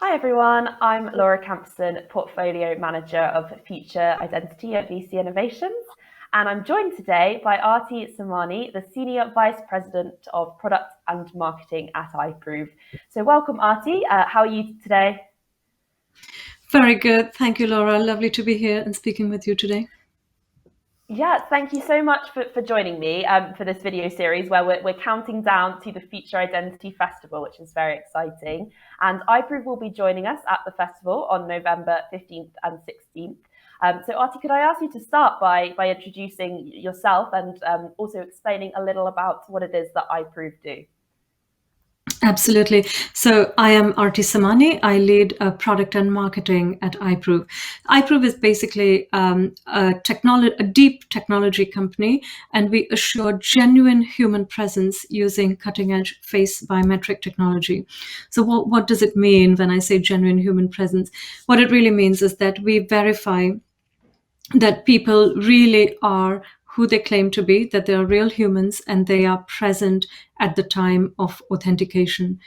Hi everyone, I'm Laura Campson, Portfolio Manager of Future Identity at VC Innovations, and I'm joined today by Aarti Samani, the Senior Vice President of Product and Marketing at iProov. So welcome Aarti, how are you today? Very good, thank you Laura, lovely to be here and speaking with you today. Yeah, thank you so much for joining me for this video series where we're counting down to the Future Identity Festival, which is very exciting. And iProov will be joining us at the festival on November 15th and 16th. So Aarti, could I ask you to start by introducing yourself and also explaining a little about what it is that iProov do? Absolutely. So I am Aarti Samani. I lead product and marketing at iProov. iProov is basically a deep technology company, and we assure genuine human presence using cutting-edge face biometric technology. So what does it mean when I say genuine human presence? What it really means is that we verify that people really are who they claim to be, that they are real humans and they are present at the time of authentication.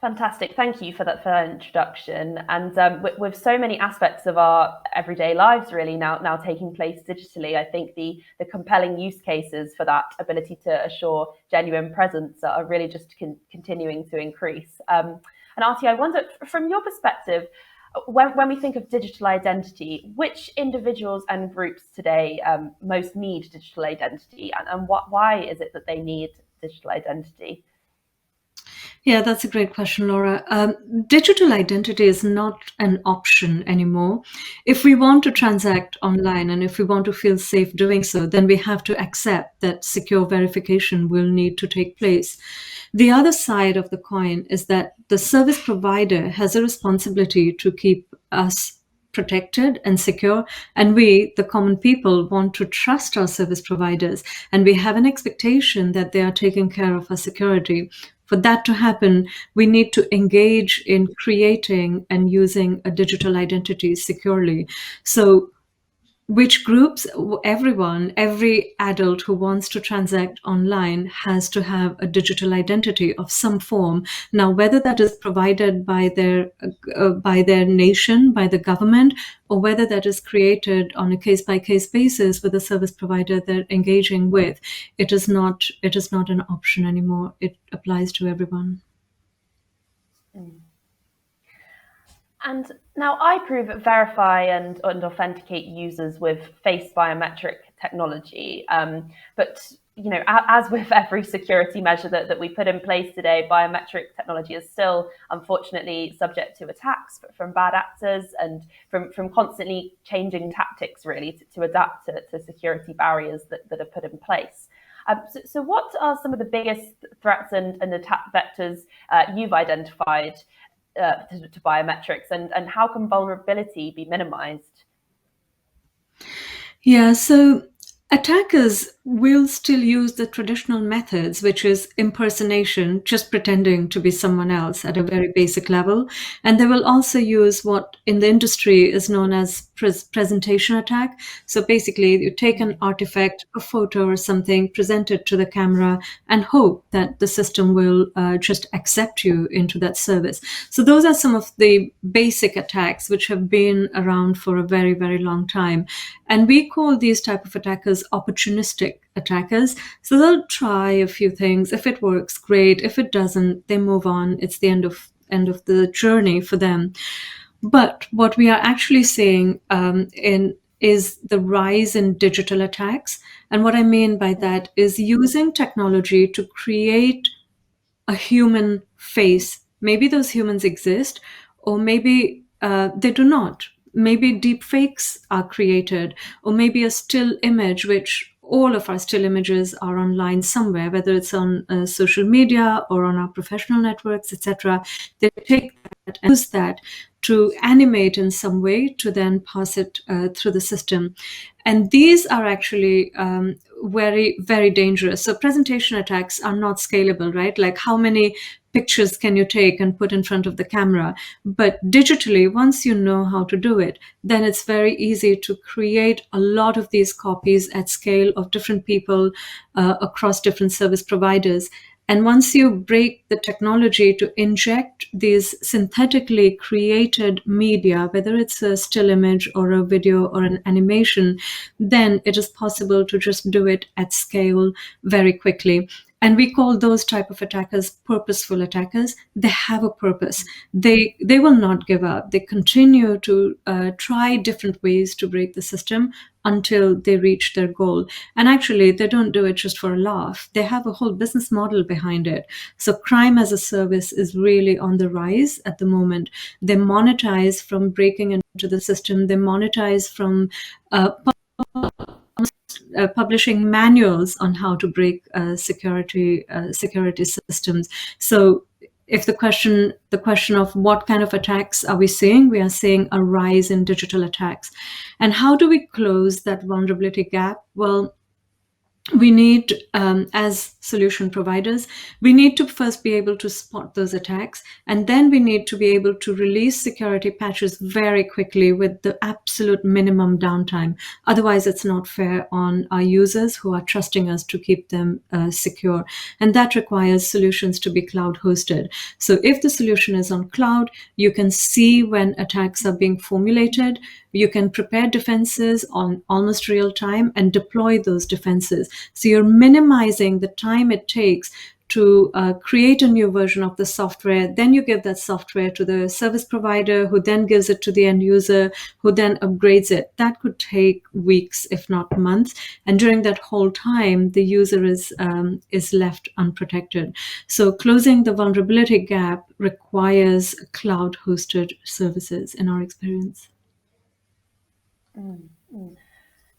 Fantastic. Thank you for that introduction. And with so many aspects of our everyday lives really now taking place digitally, I think the compelling use cases for that ability to assure genuine presence are really just continuing to increase. And Aarti, I wonder, from your perspective, when we think of digital identity, which individuals and groups today most need digital identity, and why is it that they need digital identity? Yeah, that's a great question, Laura. Digital identity is not an option anymore. If we want to transact online and if we want to feel safe doing so, then we have to accept that secure verification will need to take place. The other side of the coin is that the service provider has a responsibility to keep us protected and secure, and we, the common people, want to trust our service providers, and we have an expectation that they are taking care of our security. For that to happen, we need to engage in creating and using a digital identity securely. So which groups? Everyone, every adult who wants to transact online has to have a digital identity of some form. Now, whether that is provided by their nation, by the government, or whether that is created on a case-by-case basis with the service provider they're engaging with, it is not an option anymore. It applies to everyone. And now iProov verify and authenticate users with face biometric technology. But as with every security measure that we put in place today, biometric technology is still unfortunately subject to attacks from bad actors and from constantly changing tactics really to adapt to security barriers that are put in place. So what are some of the biggest threats and attack vectors you've identified to biometrics, and how can vulnerability be minimized? Yeah, so attackers will still use the traditional methods, which is impersonation, just pretending to be someone else at a very basic level. And they will also use what in the industry is known as presentation attack. So basically, you take an artifact, a photo or something, present it to the camera, and hope that the system will just accept you into that service. So those are some of the basic attacks which have been around for a very, very long time. And we call these type of attackers opportunistic attackers. So they'll try a few things. If it works, great. If it doesn't, they move on. It's the end of the journey for them. But what we are actually seeing is the rise in digital attacks. And what I mean by that is using technology to create a human face. Maybe those humans exist, or maybe they do not. Maybe deep fakes are created, or maybe a still image, which all of our still images are online somewhere, whether it's on social media or on our professional networks, etc. They take that and use that to animate in some way to then pass it through the system. And these are actually very, very dangerous. So presentation attacks are not scalable, right? Like how many pictures can you take and put in front of the camera? But digitally, once you know how to do it, then it's very easy to create a lot of these copies at scale of different people across different service providers. And once you break the technology to inject these synthetically created media, whether it's a still image or a video or an animation, then it is possible to just do it at scale very quickly. And we call those type of attackers purposeful attackers. They have a purpose. They will not give up. They continue to try different ways to break the system until they reach their goal. And actually, they don't do it just for a laugh. They have a whole business model behind it. So crime as a service is really on the rise at the moment. They monetize from breaking into the system. They monetize from publishing manuals on how to break security systems. So if the question of what kind of attacks are we seeing, we are seeing a rise in digital attacks. And how do we close that vulnerability gap? Well, we need, as solution providers, we need to first be able to spot those attacks, and then we need to be able to release security patches very quickly with the absolute minimum downtime. Otherwise, it's not fair on our users who are trusting us to keep them secure. And that requires solutions to be cloud hosted. So if the solution is on cloud, you can see when attacks are being formulated. You can prepare defenses on almost real time and deploy those defenses. So you're minimizing the time it takes to create a new version of the software. Then you give that software to the service provider, who then gives it to the end user, who then upgrades it. That could take weeks, if not months. And during that whole time, the user is left unprotected. So closing the vulnerability gap requires cloud-hosted services, in our experience.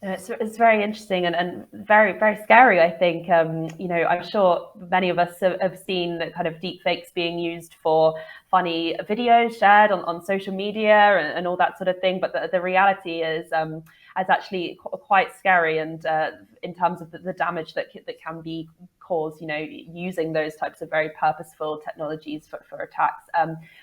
It's very interesting and very, very scary, I think. I'm sure many of us have seen the kind of deepfakes being used for funny videos shared on social media and all that sort of thing. But the reality is actually quite scary, and in terms of the damage that can be caused, using those types of very purposeful technologies for attacks.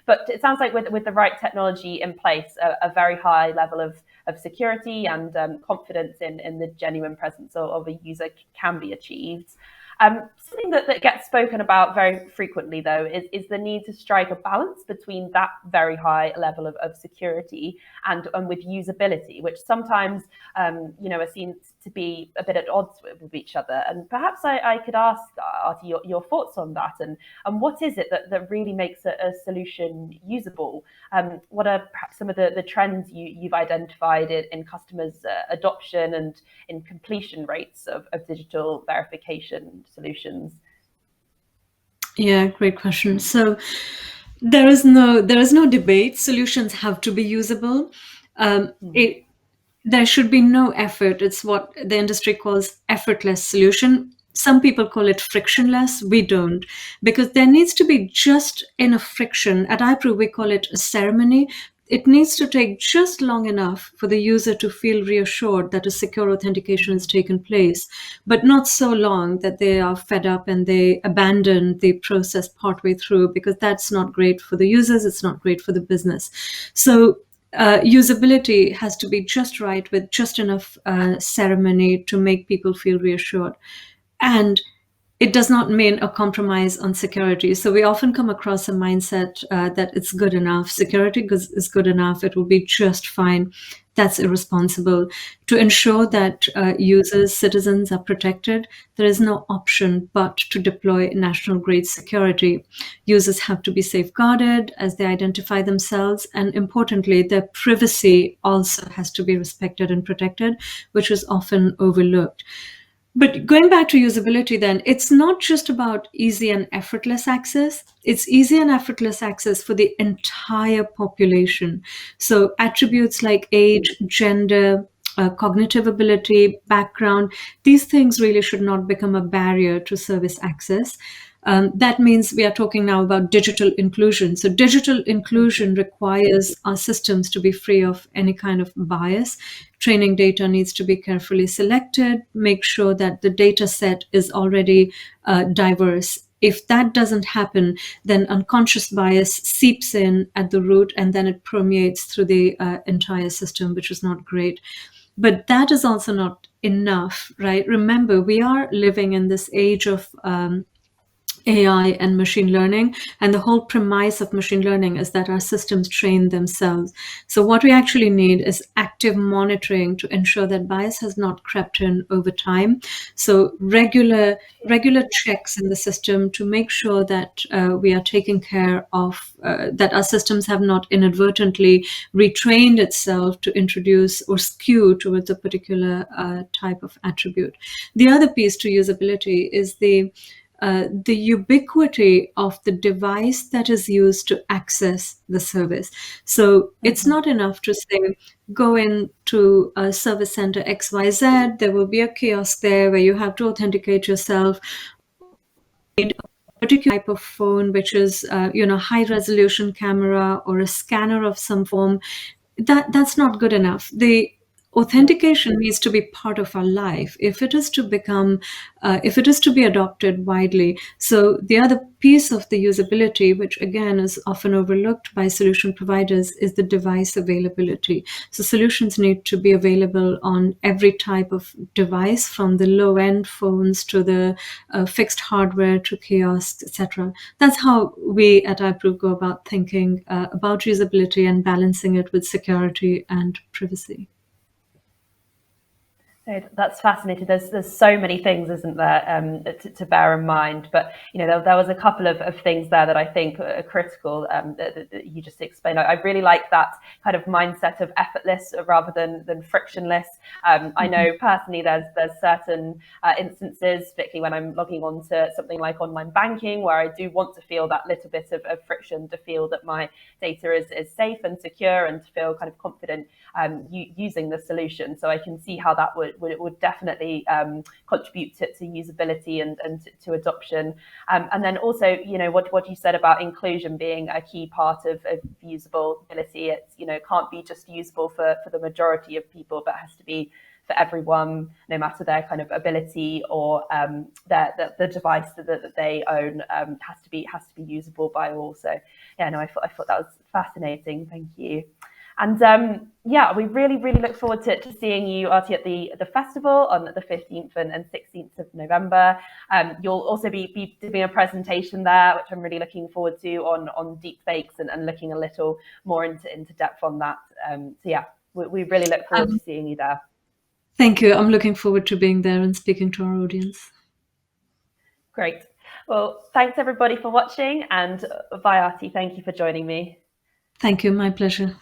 But it sounds like with the right technology in place, a very high level of security and confidence in the genuine presence of a user can be achieved. Something that gets spoken about very frequently, though, is the need to strike a balance between that very high level of security and with usability, which sometimes, are seen to be a bit at odds with each other. And perhaps I could ask, Aarti, your thoughts on that, and what is it that really makes a solution usable? What are perhaps some of the trends you've identified in customers' adoption and in completion rates of digital verification solutions? Yeah, great question. So there is no debate. Solutions have to be usable. There should be no effort. It's what the industry calls effortless solution. Some people call it frictionless. We don't, because there needs to be just enough friction. At iProov, we call it a ceremony. It needs to take just long enough for the user to feel reassured that a secure authentication has taken place, but not so long that they are fed up and they abandon the process partway through, because that's not great for the users. It's not great for the business. So usability has to be just right, with just enough ceremony to make people feel reassured. And it does not mean a compromise on security. So we often come across a mindset that it's good enough. Security is good enough. It will be just fine. That's irresponsible. To ensure that users, citizens are protected, there is no option but to deploy national-grade security. Users have to be safeguarded as they identify themselves, and importantly, their privacy also has to be respected and protected, which is often overlooked. But going back to usability, then, it's not just about easy and effortless access. It's easy and effortless access for the entire population. So attributes like age, gender, cognitive ability, background, these things really should not become a barrier to service access. That means we are talking now about digital inclusion. So digital inclusion requires our systems to be free of any kind of bias. Training data needs to be carefully selected, make sure that the data set is already diverse. If that doesn't happen, then unconscious bias seeps in at the root, and then it permeates through the entire system, which is not great. But that is also not enough, right? Remember, we are living in this age of AI and machine learning. And the whole premise of machine learning is that our systems train themselves. So what we actually need is active monitoring to ensure that bias has not crept in over time. So regular checks in the system to make sure that we are taking care of that our systems have not inadvertently retrained itself to introduce or skew towards a particular type of attribute. The other piece to usability is the ubiquity of the device that is used to access the service. So it's not enough to say, go into a service center XYZ, there will be a kiosk there where you have to authenticate yourself. A particular type of phone, which is high resolution camera or a scanner of some form, that's not good enough. The authentication needs to be part of our life if it is to become if it is to be adopted widely. So the other piece of the usability, which again is often overlooked by solution providers, is the device availability. So solutions need to be available on every type of device, from the low end phones to the fixed hardware to kiosks, etc. That's how we at iProov go about thinking about usability and balancing it with security and privacy. That's fascinating. There's so many things, isn't there, to bear in mind. But there was a couple of things there that I think are critical that you just explained. I really like that kind of mindset of effortless rather than frictionless. I know personally there's certain instances, particularly when I'm logging on to something like online banking, where I do want to feel that little bit of friction, to feel that my data is safe and secure, and to feel kind of confident using the solution. So I can see how that would definitely contribute to usability and to adoption. And then also, what you said about inclusion being a key part of usability. It's can't be just usable for the majority of people, but has to be for everyone, no matter their kind of ability or the device that they own, has to be usable by all. So I thought that was fascinating. Thank you. And we really look forward to seeing you, Aarti, at the festival on the 15th and 16th of November. You'll also be doing a presentation there, which I'm really looking forward to, on deepfakes and looking a little more into depth on that. We really look forward to seeing you there. Thank you. I'm looking forward to being there and speaking to our audience. Great. Well, thanks everybody for watching, and bye, Aarti. Thank you for joining me. Thank you. My pleasure.